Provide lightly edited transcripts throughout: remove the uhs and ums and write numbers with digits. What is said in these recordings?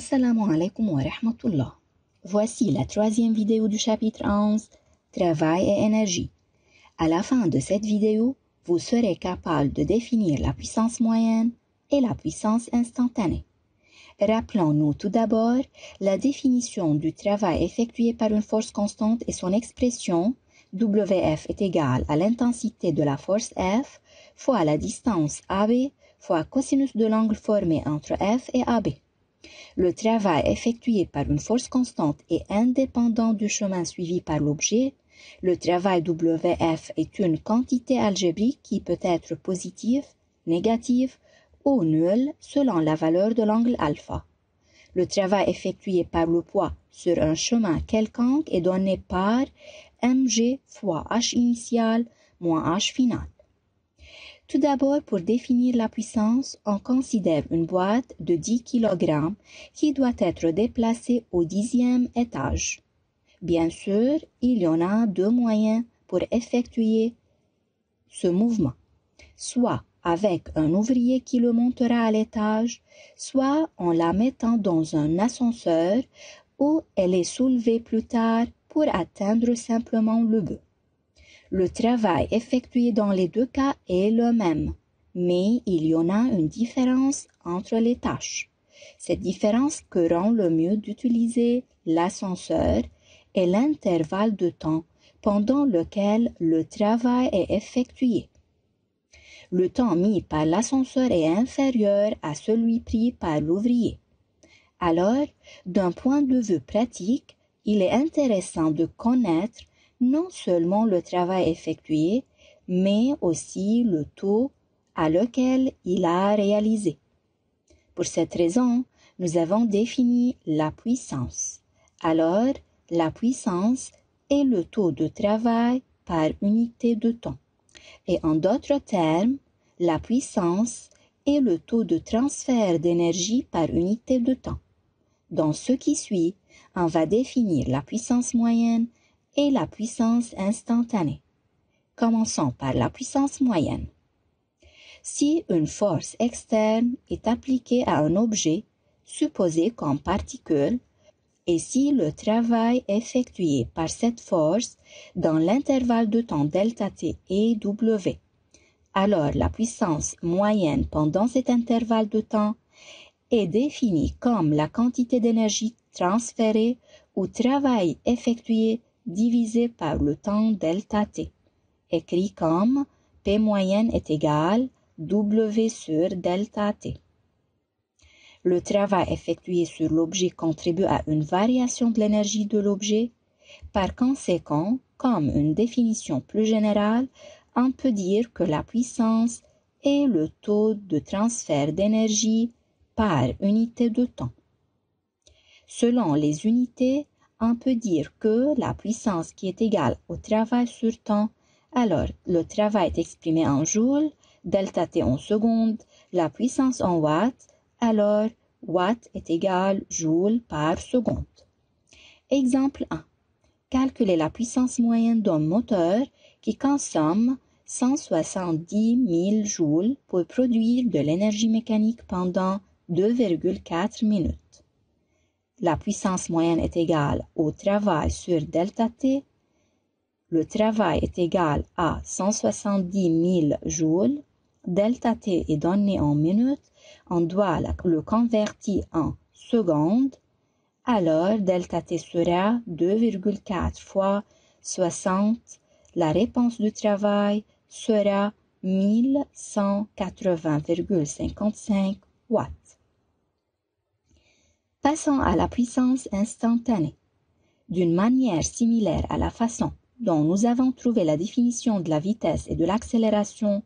Assalamu alaikum wa rahmatullah. Voici la troisième vidéo du chapitre 11, Travail et énergie. À la fin de cette vidéo, vous serez capable de définir la puissance moyenne et la puissance instantanée. Rappelons-nous tout d'abord la définition du travail effectué par une force constante et son expression WF est égale à l'intensité de la force F fois la distance AB fois cosinus de l'angle formé entre F et AB. Le travail effectué par une force constante est indépendant du chemin suivi par l'objet. Le travail WF est une quantité algébrique qui peut être positive, négative ou nulle selon la valeur de l'angle alpha. Le travail effectué par le poids sur un chemin quelconque est donné par mg fois h initial moins h final. Tout d'abord, pour définir la puissance, on considère une boîte de 10 kg qui doit être déplacée au 10e étage. Bien sûr, il y en a deux moyens pour effectuer ce mouvement, soit avec un ouvrier qui le montera à l'étage, soit en la mettant dans un ascenseur où elle est soulevée plus tard pour atteindre simplement le but. Le travail effectué dans les deux cas est le même, mais il y en a une différence entre les tâches. Cette différence que rend le mieux d'utiliser l'ascenseur est l'intervalle de temps pendant lequel le travail est effectué. Le temps mis par l'ascenseur est inférieur à celui pris par l'ouvrier. Alors, d'un point de vue pratique, il est intéressant de connaître non seulement le travail effectué, mais aussi le taux à lequel il a réalisé. Pour cette raison, nous avons défini la puissance. Alors, la puissance est le taux de travail par unité de temps. Et en d'autres termes, la puissance est le taux de transfert d'énergie par unité de temps. Dans ce qui suit, on va définir la puissance moyenne et la puissance instantanée. Commençons par la puissance moyenne. Si une force externe est appliquée à un objet, supposé comme particule, et si le travail effectué par cette force dans l'intervalle de temps ΔT est W, alors la puissance moyenne pendant cet intervalle de temps est définie comme la quantité d'énergie transférée ou travail effectué divisé par le temps ΔT, écrit comme P moyenne est égal W sur ΔT. Le travail effectué sur l'objet contribue à une variation de l'énergie de l'objet. Par conséquent, comme une définition plus générale, on peut dire que la puissance est le taux de transfert d'énergie par unité de temps. Selon les unités, on peut dire que la puissance qui est égale au travail sur temps, alors le travail est exprimé en joules, ΔT en secondes, la puissance en watts, alors watt est égal joule par seconde. Exemple 1. Calculer la puissance moyenne d'un moteur qui consomme 170 000 joules pour produire de l'énergie mécanique pendant 2,4 minutes. La puissance moyenne est égale au travail sur ΔT. Le travail est égal à 170 000 joules. ΔT est donné en minutes. On doit le convertir en secondes. Alors, ΔT sera 2,4 fois 60. La réponse du travail sera 1180,55 watts. Passons à la puissance instantanée. D'une manière similaire à la façon dont nous avons trouvé la définition de la vitesse et de l'accélération,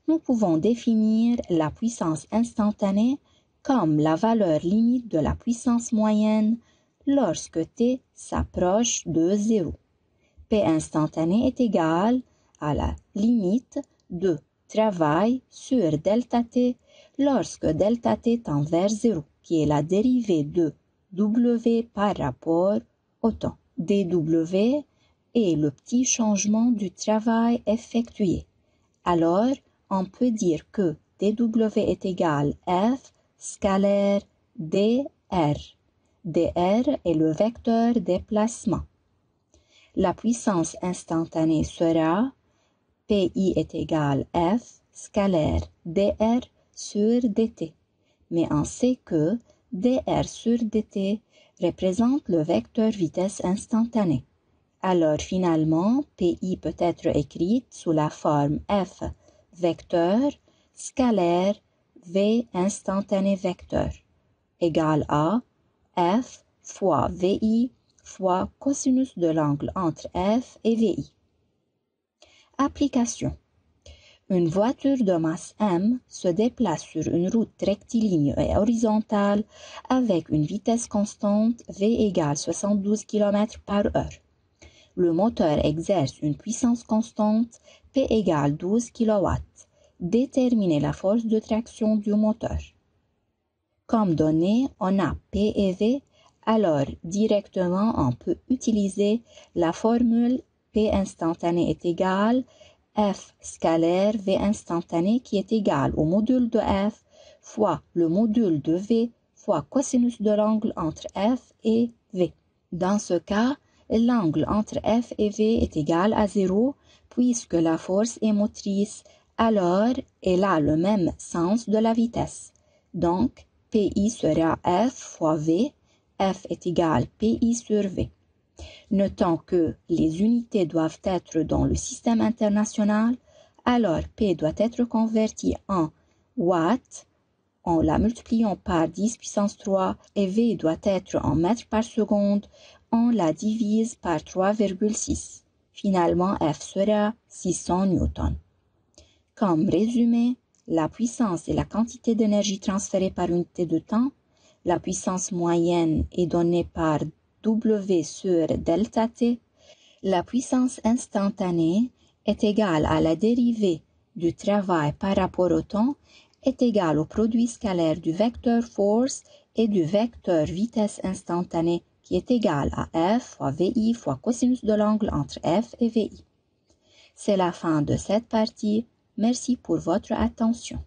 nous pouvons définir la puissance instantanée comme la valeur limite de la puissance moyenne lorsque t s'approche de 0. P instantané est égal à la limite de travail sur ΔT lorsque ΔT tend vers 0, qui est la dérivée de W par rapport au temps. dW est le petit changement du travail effectué. Alors, on peut dire que dW est égal F scalaire dr dr est le vecteur déplacement. La puissance instantanée sera PI est égal F scalaire dr sur dt, mais on sait que dr sur dt représente le vecteur vitesse instantanée. Alors finalement, PI peut être écrite sous la forme F vecteur scalaire V instantané vecteur égale à F fois VI fois cosinus de l'angle entre F et VI. Application. Une voiture de masse M se déplace sur une route rectiligne et horizontale avec une vitesse constante V égale 72 km par heure. Le moteur exerce une puissance constante P égale 12 kW. Déterminez la force de traction du moteur. Comme données, on a P et V, alors directement on peut utiliser la formule P instantané est égal F scalaire V instantané qui est égal au module de F fois le module de V fois cosinus de l'angle entre F et V. Dans ce cas, l'angle entre F et V est égal à 0 puisque la force est motrice, alors elle a le même sens de la vitesse. Donc, PI sera F fois V, F est égal PI sur V. Notons que les unités doivent être dans le système international, alors P doit être converti en watts en la multipliant par 10 puissance 3 et V doit être en mètres par seconde, on la divise par 3,6. Finalement, F sera 600 newtons. Comme résumé, la puissance est la quantité d'énergie transférée par unité de temps. La puissance moyenne est donnée par W sur delta T. La puissance instantanée est égale à la dérivée du travail par rapport au temps est égale au produit scalaire du vecteur force et du vecteur vitesse instantanée qui est égal à F fois VI fois cosinus de l'angle entre F et VI. C'est la fin de cette partie. Merci pour votre attention.